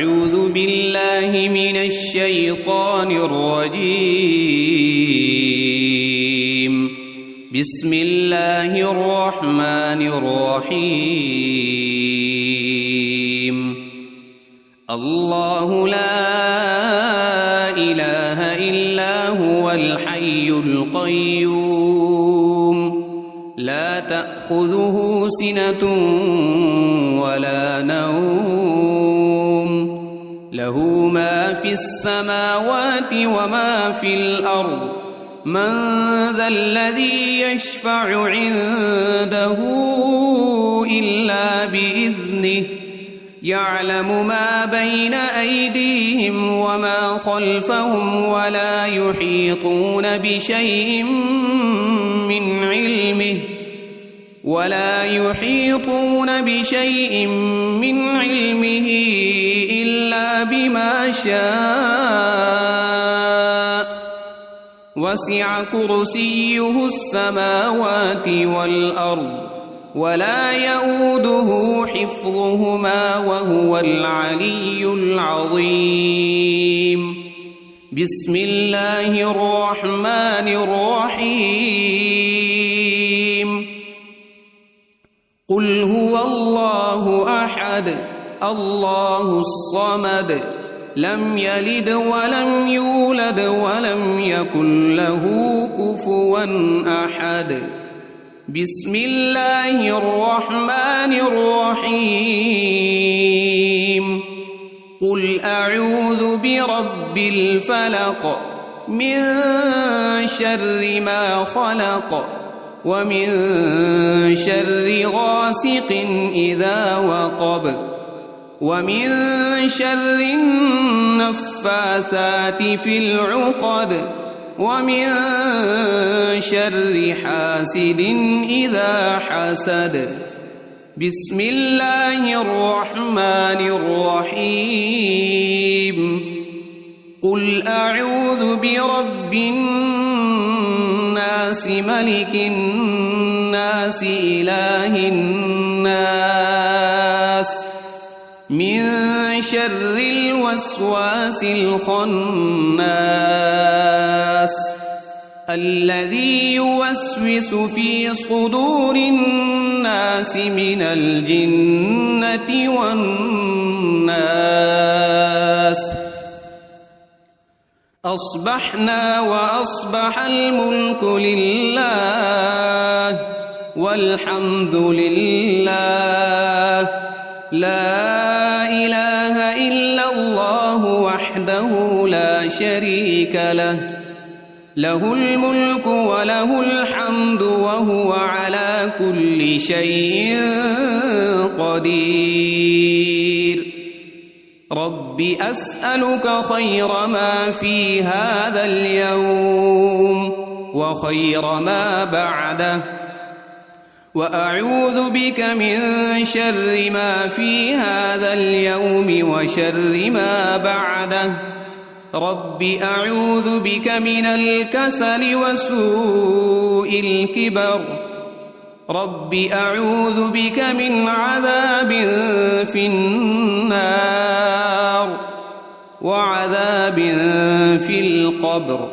أعوذ بالله من الشيطان الرجيم. بسم الله الرحمن الرحيم. الله لا إله إلا هو الحي القيوم لا تأخذه سنة ولا نوم له ما في السماوات وما في الأرض من ذا الذي يشفع عنده إلا بإذنه يعلم ما بين أيديهم وما خلفهم ولا يحيطون بشيء من علمه إلا بما شاء وسع كرسيه السماوات والأرض ولا يؤوده حفظهما وهو العلي العظيم. بسم الله الرحمن الرحيم. قل هو الله أحد الله الصمد لم يلد ولم يولد ولم يكن له كفوا أحد. بسم الله الرحمن الرحيم. قل أعوذ برب الفلق من شر ما خلق ومن شر غاسق إذا وقب ومن شر النفاثات في العقد ومن شر حاسد إذا حسد. بسم الله الرحمن الرحيم. قل أعوذ برب الناس ملك الناس إله الناس من شر الوسواس الخناس الذي يوسوس في صدور الناس من الجنة والناس. أصبحنا وأصبح الملك لله والحمد لله لا إله إلا الله وحده لا شريك له له الملك وله الحمد وهو على كل شيء قدير. رب أسألك خير ما في هذا اليوم وخير ما بعده وأعوذ بك من شر ما في هذا اليوم وشر ما بعده. رب أعوذ بك من الكسل وسوء الكبر. رب أعوذ بك من عذاب في النار وعذاب في القبر.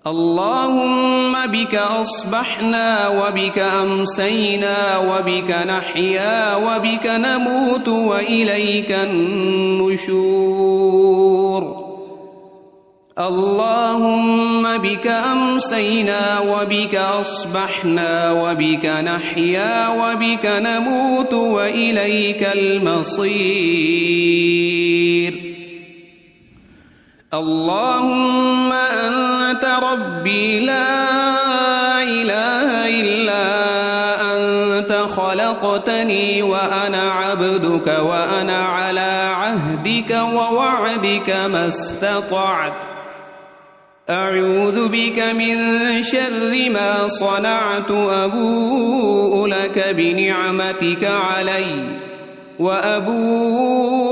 اللهم بك أصبحنا وبك أمسينا وبك نحيا وبك نموت وإليك النشور. اللهم بك أمسينا وبك أصبحنا وبك نحيا وبك نموت وإليك المصير. اللهم أنت ربي لا إله إلا أنت خلقتني وأنا عبدك وأنا على عهدك ووعدك ما استطعت. أعوذ بك من شر ما صنعت أبوء لك بنعمتك علي وأبوء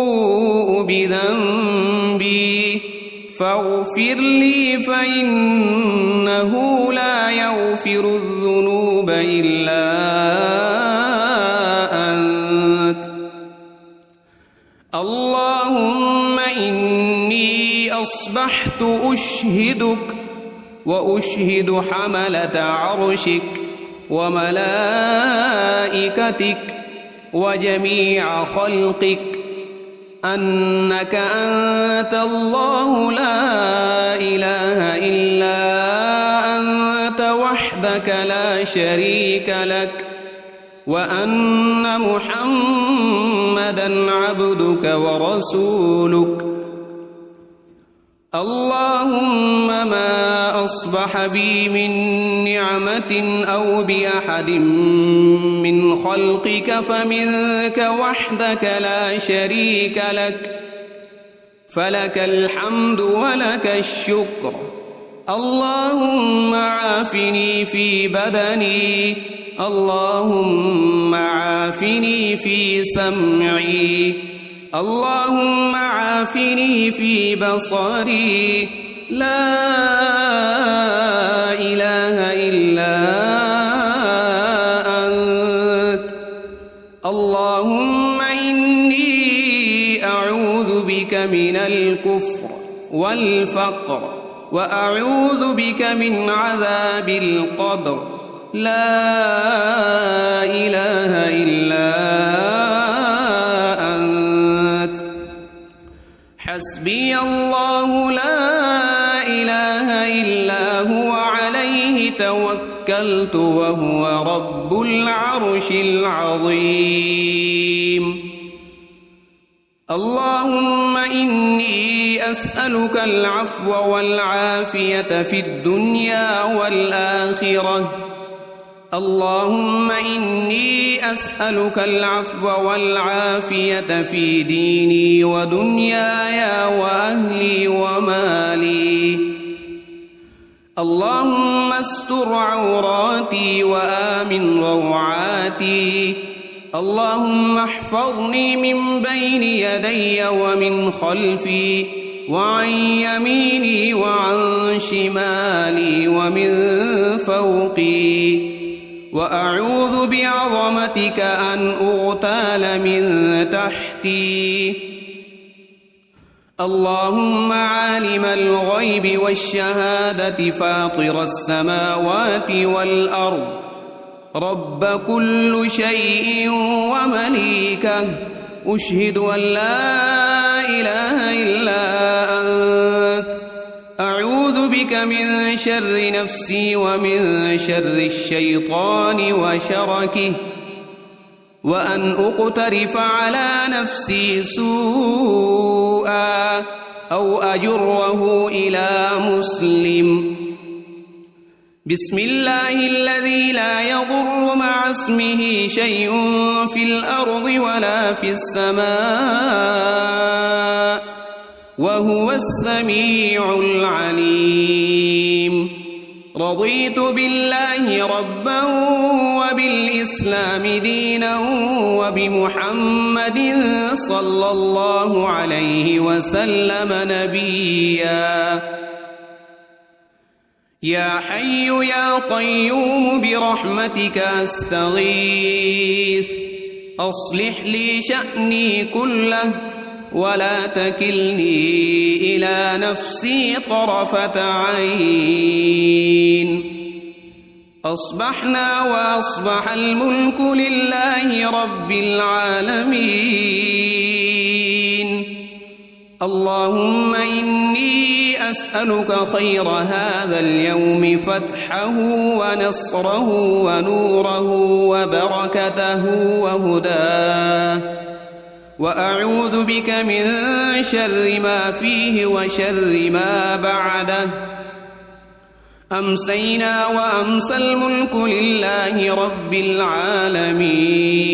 بذنبي فاغفر لي فإنه لا يغفر الذنوب إلا أنت. اللهم إني أصبحت أشهدك وأشهد حملة عرشك وملائكتك وجميع خلقك أنك أنت الله لا إله إلا أنت وحدك لا شريك لك وأن محمدًا عبدك ورسولك. اللهم ما أصبح بي من نعمة أو بأحد من خلقك فمنك وحدك لا شريك لك فلك الحمد ولك الشكر. اللهم عافني في بدني اللهم عافني في سمعي اللهم عافني في بصري لا إله إلا أنت. اللهم إني أعوذ بك من الكفر والفقر وأعوذ بك من عذاب القبر لا إله إلا أنت. حسبي الله لا إله إلا هو عليه توكلت وهو رب العرش العظيم. اللهم إني أسألك العفو والعافية في الدنيا والآخرة. اللهم إني أسألك العفو والعافية في ديني ودنياي وأهلي ومالي. اللهم استر عوراتي وآمن روعاتي. اللهم احفظني من بين يدي ومن خلفي وعن يميني وعن شمالي ومن فوقي وأعوذ بعظمتك أن أغتال من تحتي. اللهم عالم الغيب والشهادة فاطر السماوات والأرض رب كل شيء ومليكه أشهد أن لا إله إلا أنت. أعوذ بك من شر نفسي ومن شر الشيطان وشركه وأن أقترف على نفسي سوءا أو أجره إلى مسلم. بسم الله الذي لا يضر مع اسمه شيء في الأرض ولا في السماء وهو السميع العليم. رضيت بالله ربا وبالإسلام دينا وبمحمد صلى الله عليه وسلم نبيا. يا حي يا قيوم برحمتك أستغيث أصلح لي شأني كله ولا تكلني إلى نفسي طرفة عين. أصبحنا وأصبح الملك لله رب العالمين. اللهم إني أسألك خير هذا اليوم فتحه ونصره ونوره وبركته وهداه وأعوذ بك من شر ما فيه وشر ما بعده. أمسينا وأمسى الملك لله رب العالمين.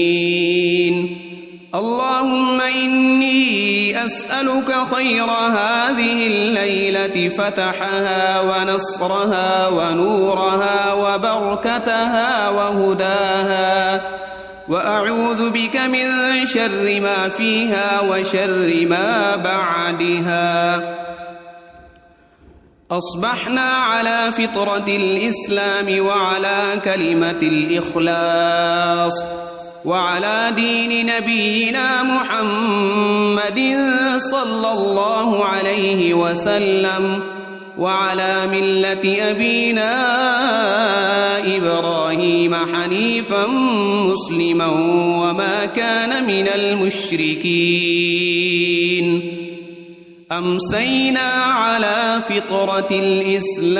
اللهم إني أسألك خير هذه الليلة فتحها ونصرها ونورها وبركتها وهداها وأعوذ بك من شر ما فيها وشر ما بعدها. أصبحنا على فطرة الإسلام وعلى كلمة الإخلاص وعلى دين نبينا محمد صلى الله عليه وسلم وعلى ملة أبينا إبراهيم حنيفا مسلما وما كان من المشركين أمسينا على فطرة الإسلام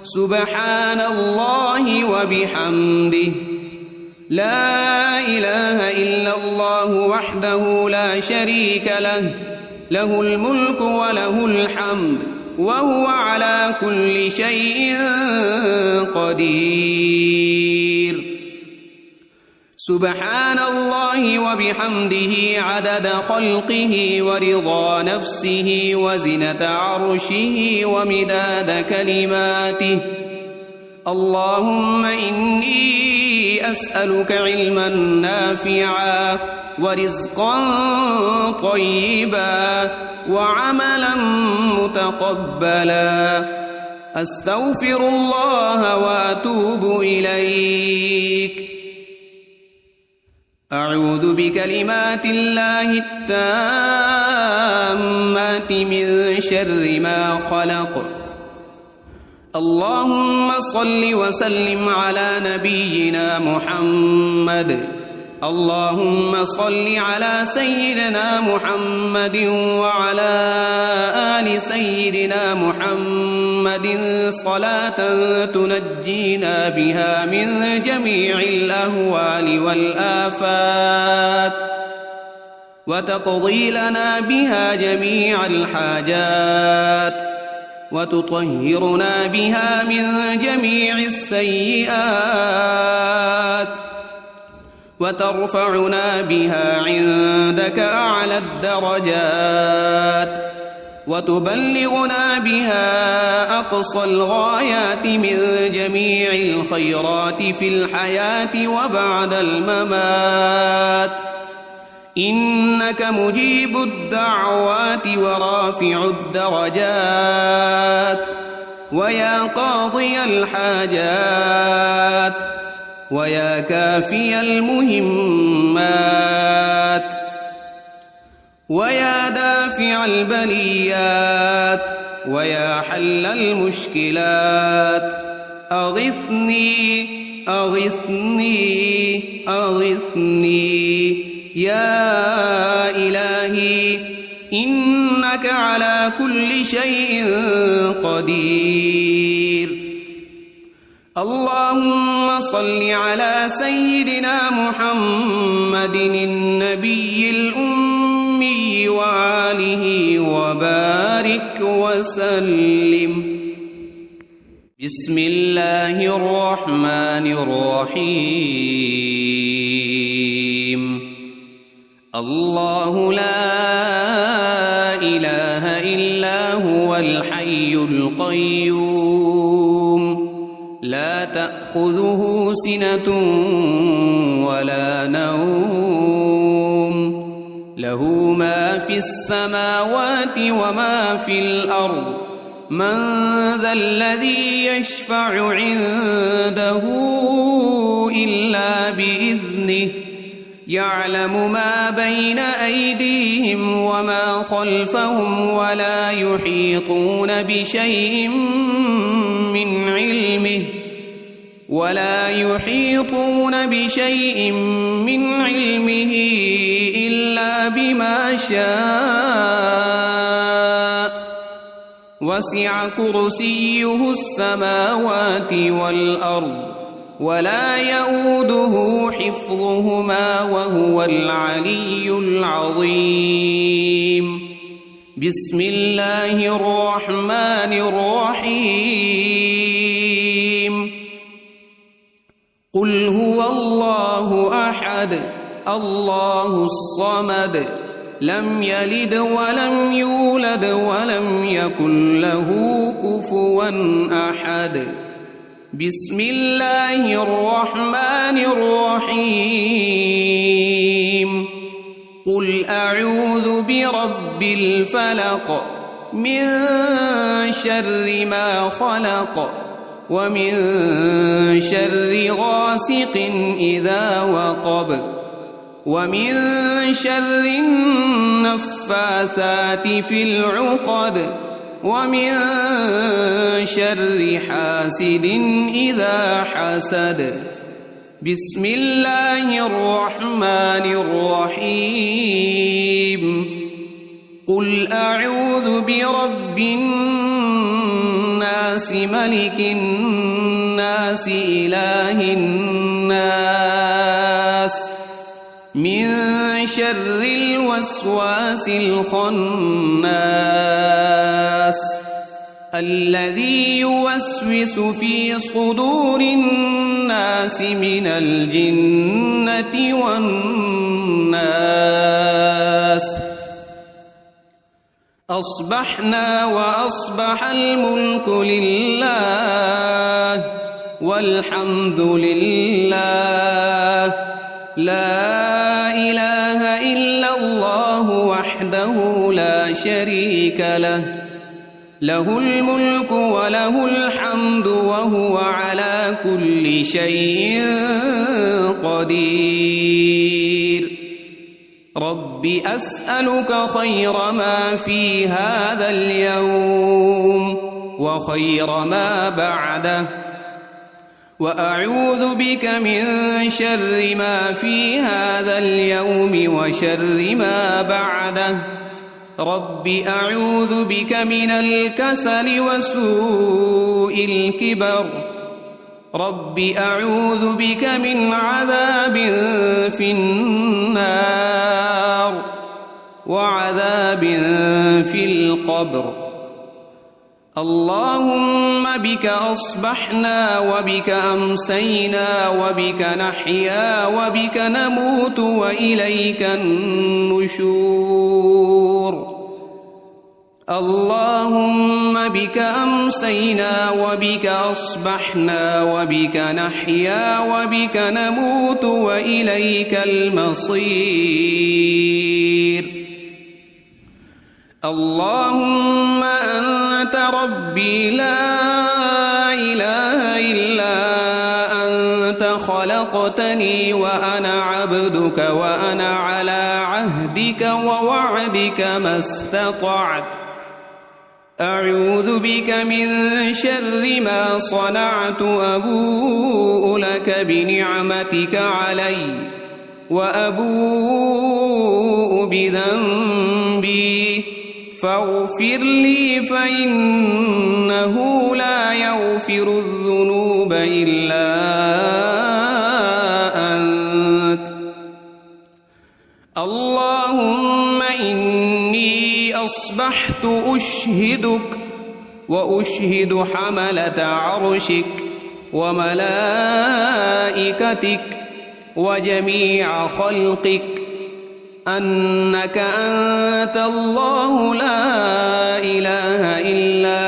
سبحان الله وبحمده لا إله إلا الله وحده لا شريك له له الملك وله الحمد وهو على كل شيء قدير سبحان الله وبحمده عدد خلقه ورضا نفسه وزنة عرشه ومداد كلماته اللهم إني أسألك علما نافعا ورزقا طيبا وعملا متقبلا أستغفر الله وأتوب إليك أعوذ بكلمات الله التامات من شر ما خلق اللهم صل وسلم على نبينا محمد اللهم صل على سيدنا محمد وعلى آل سيدنا محمد صلاة تنجينا بها من جميع الأهوال والآفات وتقضي لنا بها جميع الحاجات وتطهرنا بها من جميع السيئات وترفعنا بها عندك أعلى الدرجات وتبلغنا بها أقصى الغايات من جميع الخيرات في الحياة وبعد الممات إنك مجيب الدعوات ورافع الدرجات ويا قاضي الحاجات ويا كافي المهمات ويا دافع البليات ويا حل المشكلات أغثني أغثني أغثني يا إلهي إنك على كل شيء قدير اللهم صل على سيدنا محمد النبي الأمي وآله وبارك وسلم بسم الله الرحمن الرحيم الله لا إله إلا هو الحي القيوم لا تأخذه سنة ولا نوم له ما في السماوات وما في الأرض من ذا الذي يشفع عنده إلا بإذنه يعلم ما بين أيديهم وما خلفهم ولا يحيطون بشيء من علمه إلا بما شاء وسع كرسيه السماوات والأرض ولا يؤوده حفظهما وهو العلي العظيم بسم الله الرحمن الرحيم قل هو الله أحد الله الصمد لم يلد ولم يولد ولم يكن له كفوا أحد بسم الله الرحمن الرحيم قل أعوذ برب الفلق من شر ما خلق ومن شر غاسق إذا وقب ومن شر النفاثات في العقد ومن شر حاسد إذا حسد. بسم الله الرحمن الرحيم. قل أعوذ برب الناس ملك الناس إله الناس من شر الوسواس الخناس الذي يوسوس في صدور الناس من الجنة والناس. أصبحنا وأصبح الملك لله والحمد لله لا إله إلا الله وحده لا شريك له له الملك وله الحمد وهو على كل شيء قدير. رب أسألك خير ما في هذا اليوم وخير ما بعده وأعوذ بك من شر ما في هذا اليوم وشر ما بعده. رب أعوذ بك من الكسل وسوء الكبر. رب أعوذ بك من عذاب في النار وعذاب في القبر. اللهم بك أصبحنا وبك أمسينا وبك نحيا وبك نموت وإليك النشور. اللهم بك أمسينا وبك أصبحنا وبك نحيا وبك نموت وإليك المصير. اللهم أنت ربي لا إله إلا أنت خلقتني وأنا عبدك وأنا على عهدك ووعدك ما استطعت. أعوذ بك من شر ما صنعت. أبوء لك بنعمتك علي وأبوء بذنبي فاغفر لي فإنه لا يغفر الذنوب إلا أنت. اللهم إني أصبحت أشهدك وأشهد حملة عرشك وملائكتك وجميع خلقك أنك أنت الله لا إله إلا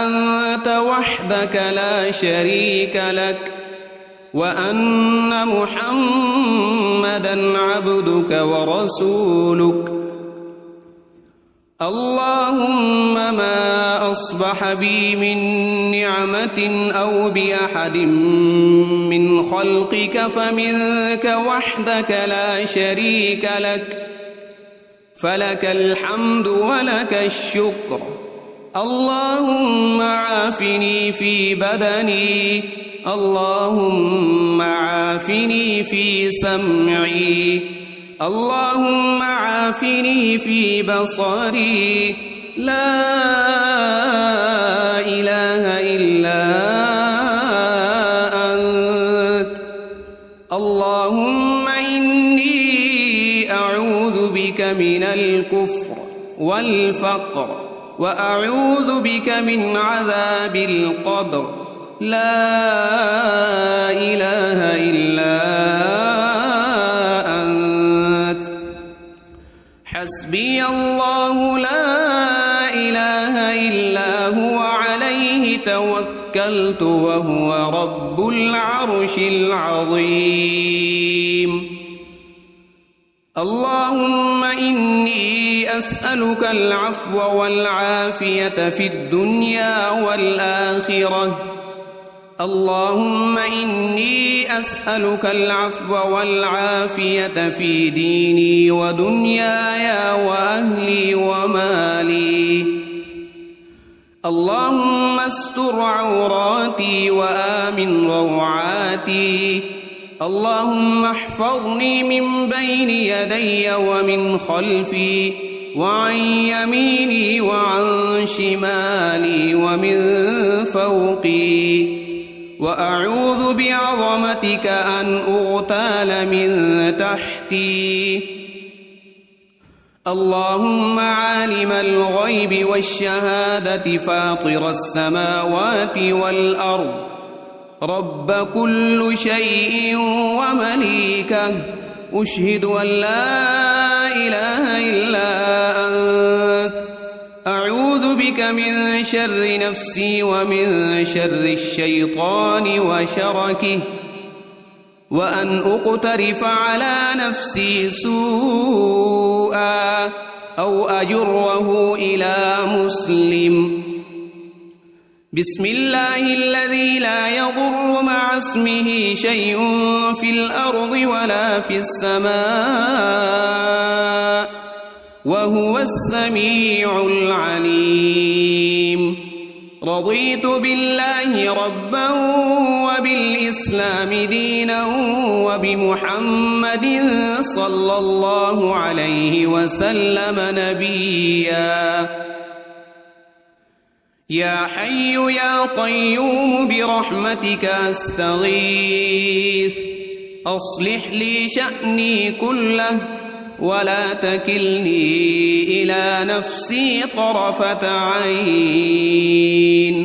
أنت وحدك لا شريك لك وأن محمدًا عبدك ورسولك. اللهم ما أصبح بي من نعمة أو بأحد من خلقك فمنك وحدك لا شريك لك فلك الحمد ولك الشكر. اللهم عافني في بدني. اللهم عافني في سمعي. اللهم عافني في بصري. لا إله إلا أنت. اللهم إني أعوذ بك من الكفر والفقر وأعوذ بك من عذاب القبر. لا إله إلا أنت. حسبي الله لا إله إلا هو عليه توكلت وهو رب العرش العظيم. اللهم إني أسألك العفو والعافية في الدنيا والآخرة اللهم إني أسألك العفو والعافية في ديني ودنياي وأهلي ومالي. اللهم استر عوراتي وآمن روعاتي. اللهم احفظني من بين يدي ومن خلفي وعن يميني وعن شمالي ومن فوقي، وأعوذ بعظمتك أن أغتال من تحتي. اللهم عالم الغيب والشهادة فاطر السماوات والأرض، رب كل شيء ومليكه، أشهد أن لا إله إلا أنت، أعوذ بك من شر نفسي ومن شر الشيطان وشركه، وأن أقترف على نفسي سوءا أو أجره إلى مسلم. بسم الله الذي لا يضر مع اسمه شيء في الأرض ولا في السماء، وهو السميع العليم. رضيت بالله ربا وبالإسلام دينا وبمحمد صلى الله عليه وسلم نبيا. يا حي يا قيوم برحمتك أستغيث، أصلح لي شأني كله ولا تكلني إلى نفسي طرفة عين.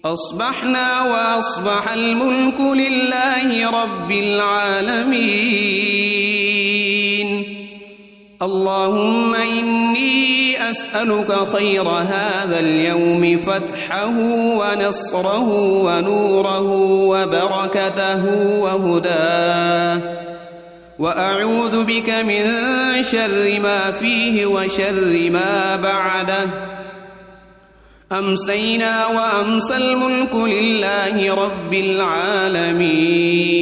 أصبحنا وأصبح الملك لله رب العالمين. اللهم إني أسألك خير هذا اليوم فتحه ونصره ونوره وبركته وهداه، وأعوذ بك من شر ما فيه وشر ما بعده. أمسينا وأمسى الملك لله رب العالمين.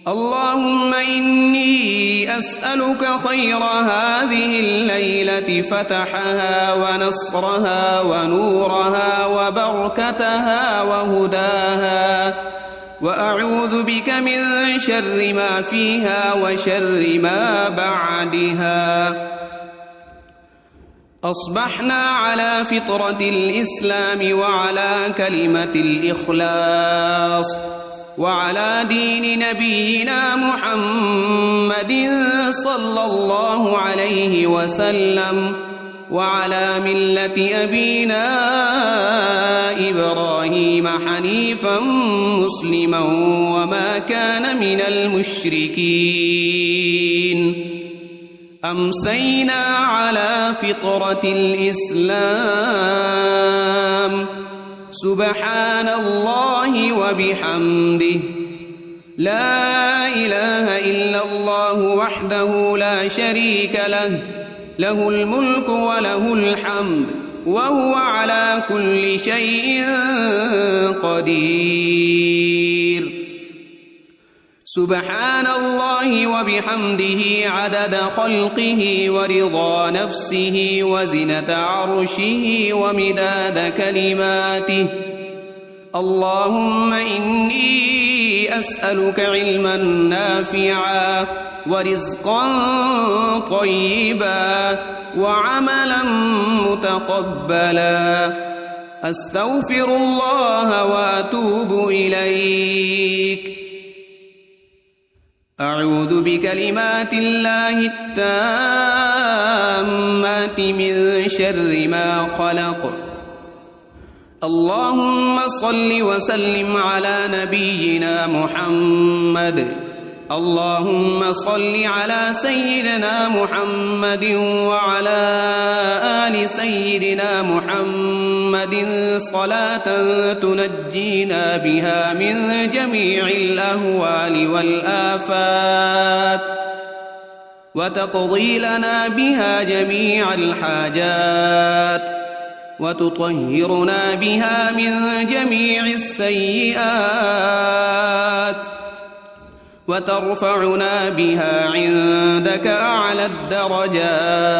اللهم إني أسألك خير هذه الليلة فتحها ونصرها ونورها وبركتها وهداها، وأعوذ بك من شر ما فيها وشر ما بعدها. أصبحنا على فطرة الإسلام وعلى كلمة الإخلاص وعلى دين نبينا محمد صلى الله عليه وسلم وعلى ملة أبينا إبراهيم حنيفا مسلما وما كان من المشركين. أمسينا على فطرة الإسلام. سبحان الله وبحمده، لا إله إلا الله وحده لا شريك له، له الملك وله الحمد وهو على كل شيء قدير. سبحان الله وبحمده عدد خلقه ورضا نفسه وزنة عرشه ومداد كلماته. اللهم إني أسألك علما نافعا ورزقا طيبا وعملا متقبلا. أستغفر الله وأتوب إليك. أعوذ بكلمات الله التامات من شر ما خلق. اللهم صل وسلم على نبينا محمد. اللهم صل على سيدنا محمد وعلى آل سيدنا محمد صلاة تنجينا بها من جميع الأهوال والآفات وتقضي لنا بها جميع الحاجات وتطهرنا بها من جميع السيئات وترفعنا بها عندك أعلى الدرجات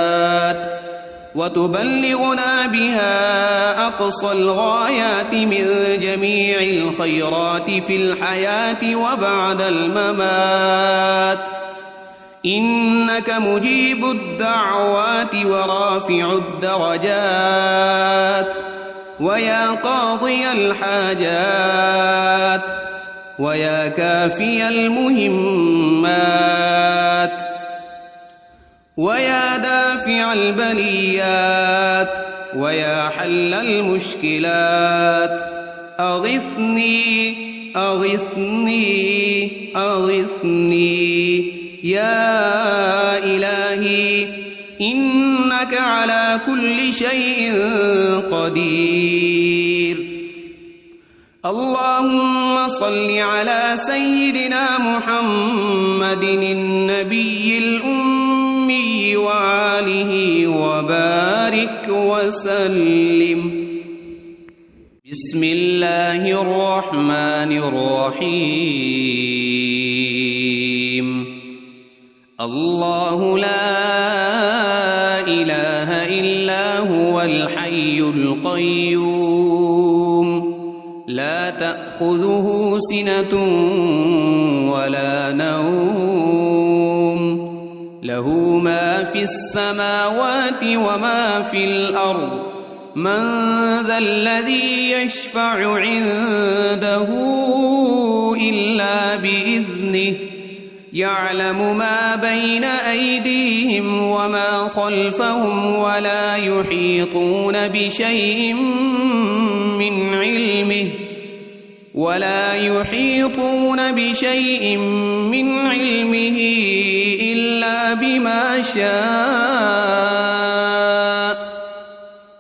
وتبلغنا بها أقصى الغايات من جميع الخيرات في الحياة وبعد الممات إنك مجيب الدعوات ورافع الدرجات ويا قاضي الحاجات ويا كافي المهمات ويا دافع البليات ويا حل المشكلات أغثني أغثني أغثني يا إلهي إنك على كل شيء قدير. اللهم صل على سيدنا محمد النبي الأمي وآله وبارك وسلم. بسم الله الرحمن الرحيم. الله لا إله إلا هو الحي القيوم لا تأخذه سنة ولا نوم له ما في السماوات وما في الأرض من ذا الذي يشفع عنده إلا بإذنه يعلم ما بين أيديهم وما خلفهم ولا يحيطون بشيء من علمه إلا بما شاء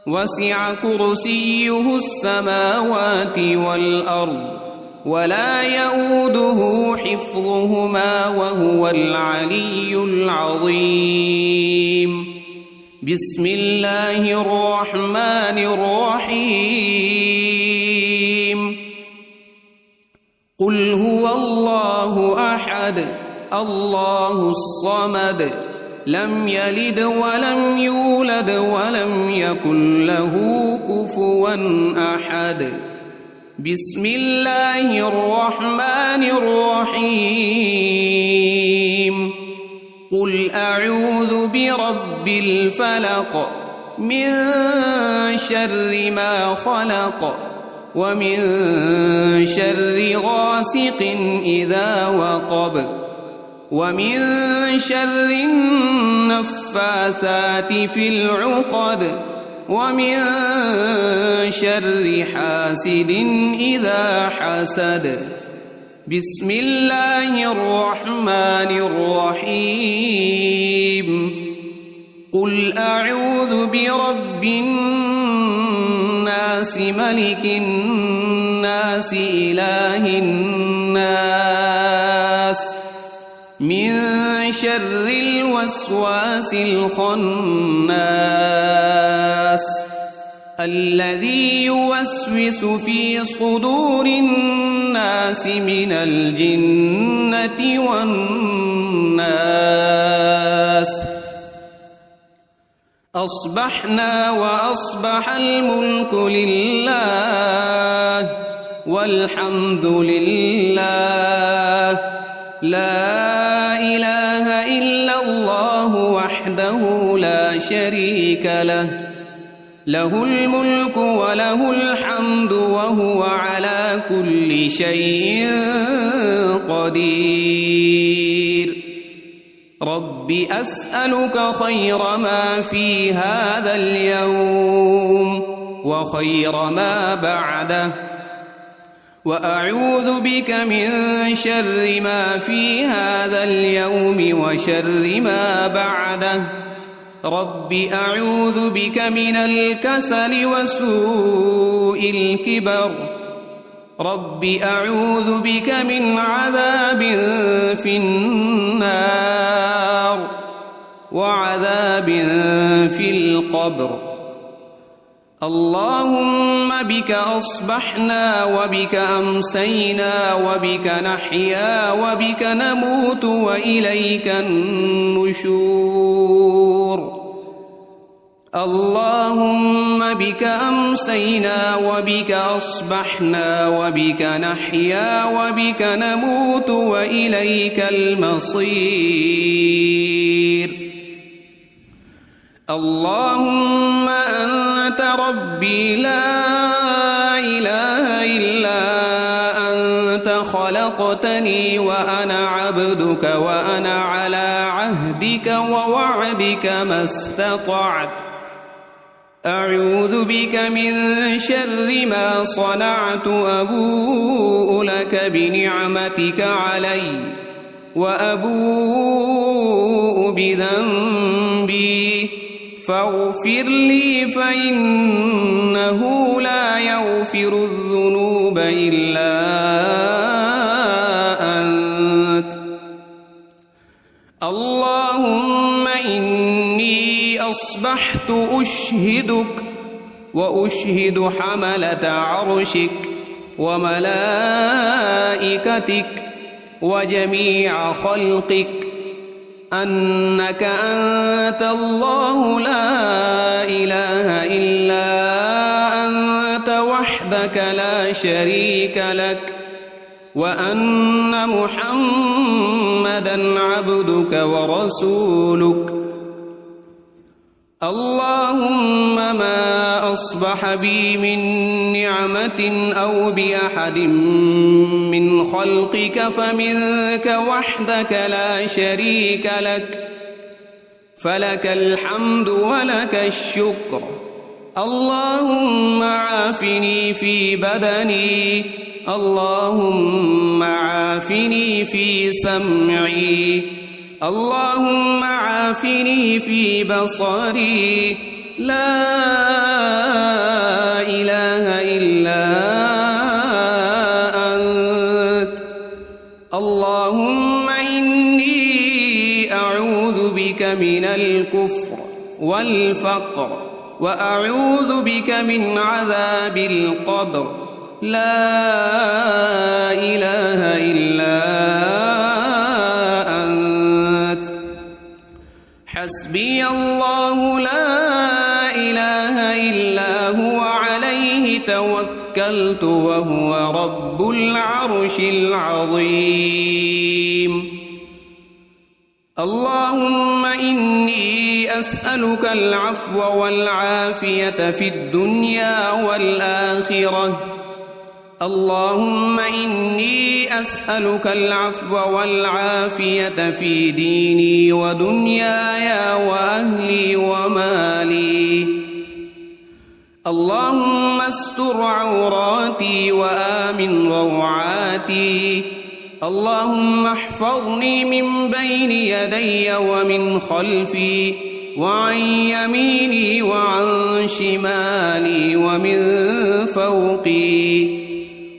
وسع كرسيه السماوات والأرض ولا يؤوده حفظهما وهو العلي العظيم. بسم الله الرحمن الرحيم. قل هو الله أحد الله الصمد لم يلد ولم يولد ولم يكن له كفوا أحد. بسم الله الرحمن الرحيم. قل أعوذ برب الفلق من شر ما خلق ومن شر غاسق إذا وقب ومن شر النفاثات في العقد ومن شر حاسد إذا حسد. بسم الله الرحمن الرحيم. قل أعوذ برب الناس ملك الناس إله الناس من شر الوسواس الخناس الذي يوسوس في صدور الناس من الجنة والناس. أصبحنا وأصبح الملك لله والحمد لله لا إله إلا الله وحده لا شريك له له الملك وله الحمد وهو على كل شيء قدير. رب أسألك خير ما في هذا اليوم وخير ما بعده وأعوذ بك من شر ما في هذا اليوم وشر ما بعده. رب أعوذ بك من الكسل وسوء الكبر. رب أعوذ بك من عذاب في النار وعذاب في القبر. اللهم بك أصبحنا وبك أمسينا وبك نحيا وبك نموت وإليك النشور اللهم بك أمسينا وبك أصبحنا وبك نحيا وبك نموت وإليك المصير اللهم أنت ربي لا إله إلا أنت خلقتني وأنا عبدك وأنا على عهدك ووعدك ما استطعت أعوذ بك من شر ما صنعت أبوء لك بنعمتك علي وأبوء بذنبي فاغفر لي فإنه لا يغفر الذنوب إلا أنت اللهم إني أصبحت أشهدك وأشهد حملة عرشك وملائكتك وجميع خلقك أنك أنت الله لا إله إلا أنت وحدك لا شريك لك وأن محمدًا عبدك ورسولك اللهم ما أصبح بي من نعمة أو بأحد من خلقك فمنك وحدك لا شريك لك فلك الحمد ولك الشكر اللهم عافني في بدني اللهم عافني في سمعي اللهم عافني في بصري لا إله إلا أنت اللهم إني أعوذ بك من الكفر والفقر وأعوذ بك من عذاب القبر لا إله إلا أنت حسبي الله لا إله إلا هو عليه توكلت وهو رب العرش العظيم اللهم إني أسألك العفو والعافية في الدنيا والآخرة اللهم إني أسألك العفو والعافية في ديني ودنياي وأهلي ومالي اللهم استر عوراتي وآمن روعاتي اللهم احفظني من بين يدي ومن خلفي وعن يميني وعن شمالي ومن فوقي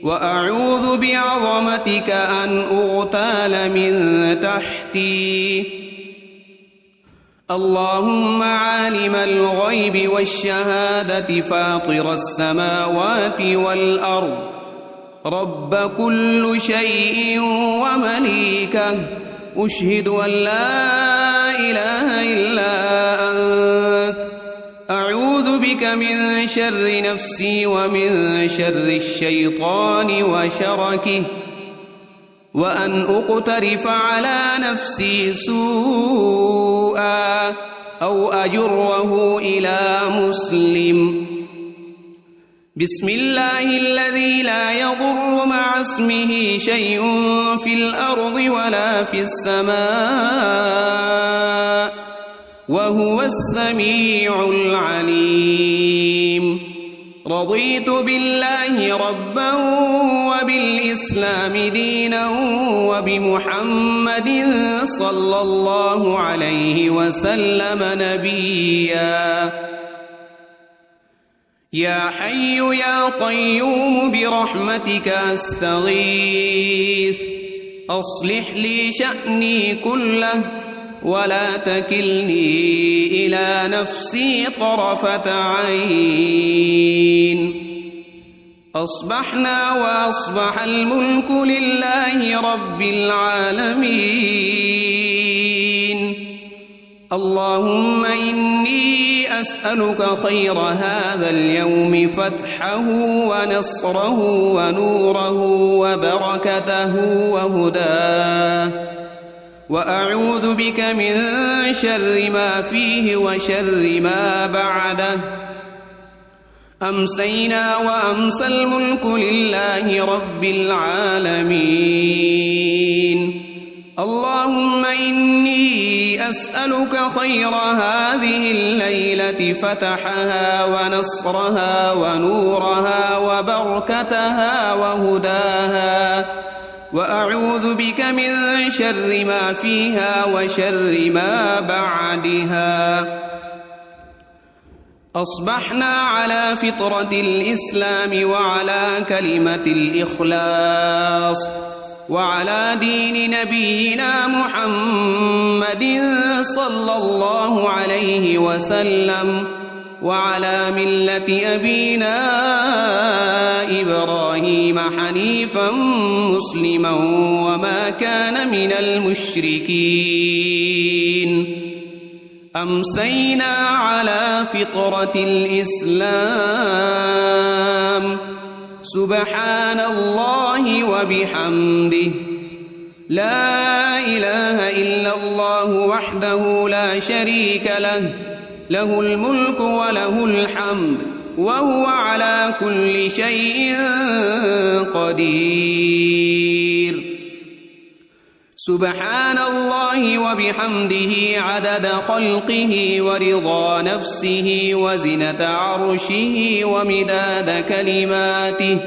وأعوذ بعظمتك أن أغتال من تحتي اللهم عالم الغيب والشهادة فاطر السماوات والأرض رب كل شيء ومليكه أشهد أن لا إله إلا أنت أعوذ بك من شر نفسي ومن شر الشيطان وشركه وأن أقترف على نفسي سوءا أو أجره إلى مسلم بسم الله الذي لا يضر مع اسمه شيء في الأرض ولا في السماء وهو السميع العليم رضيت بالله ربا وبالإسلام دينا وبمحمد صلى الله عليه وسلم نبيا يا حي يا قيوم برحمتك أستغيث أصلح لي شأني كله ولا تكلني إلى نفسي طرفة عين. أصبحنا وأصبح الملك لله رب العالمين. اللهم إني أسألك خير هذا اليوم فتحه ونصره ونوره وبركته وهداه، وأعوذ بك من شر ما فيه وشر ما بعده. أمسينا وأمسى الملك لله رب العالمين. اللهم إني أسألك خير هذه الليلة فتحها ونصرها ونورها وبركتها وهداها، وأعوذ بك من شر ما فيها وشر ما بعدها. أصبحنا على فطرة الإسلام وعلى كلمة الإخلاص وعلى دين نبينا محمد صلى الله عليه وسلم، وعلى ملة أبينا إبراهيم حنيفا مسلما وما كان من المشركين. أمسينا على فطرة الإسلام. سبحان الله وبحمده، لا إله إلا الله وحده لا شريك له، له الملك وله الحمد وهو على كل شيء قدير. سبحان الله وبحمده عدد خلقه ورضا نفسه وزنة عرشه ومداد كلماته.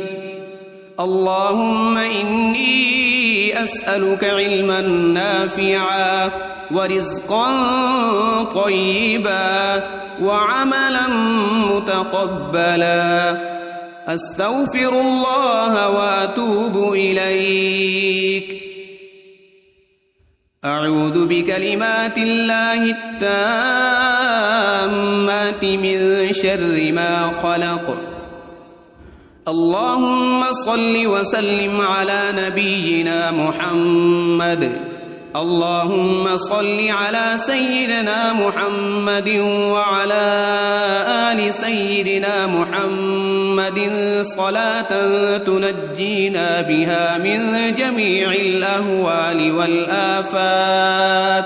اللهم إني أسألك علما نافعا ورزقا طيبا وعملا متقبلا. أستغفر الله وأتوب إليك. أعوذ بكلمات الله التامات من شر ما خلق. اللهم صل وسلم على نبينا محمد. اللهم صل على سيدنا محمد وعلى آل سيدنا محمد صلاة تنجينا بها من جميع الأهوال والآفات،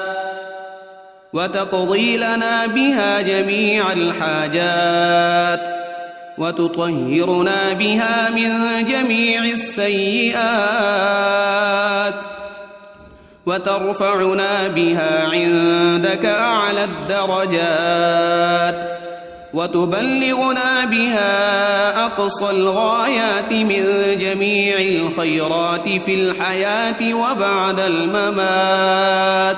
وتقضي لنا بها جميع الحاجات، وتطهرنا بها من جميع السيئات، وترفعنا بها عندك أعلى الدرجات، وتبلغنا بها أقصى الغايات من جميع الخيرات في الحياة وبعد الممات.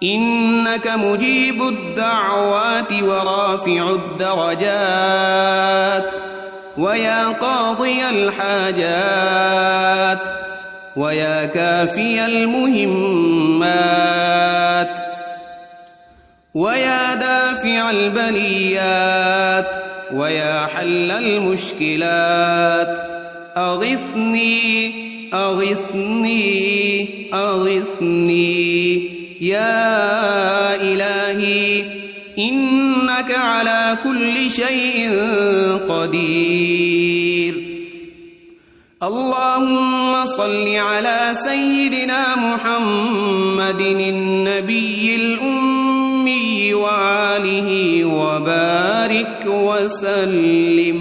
إنك مجيب الدعوات ورافع الدرجات، ويا قاضي الحاجات، ويا كافي المهمات، ويا دافع البليات، ويا حل المشكلات. أغثني أغثني أغثني يا إلهي، إنك على كل شيء قدير. اللهم صل على سيدنا محمد النبي الأمي وآله وبارك وسلم.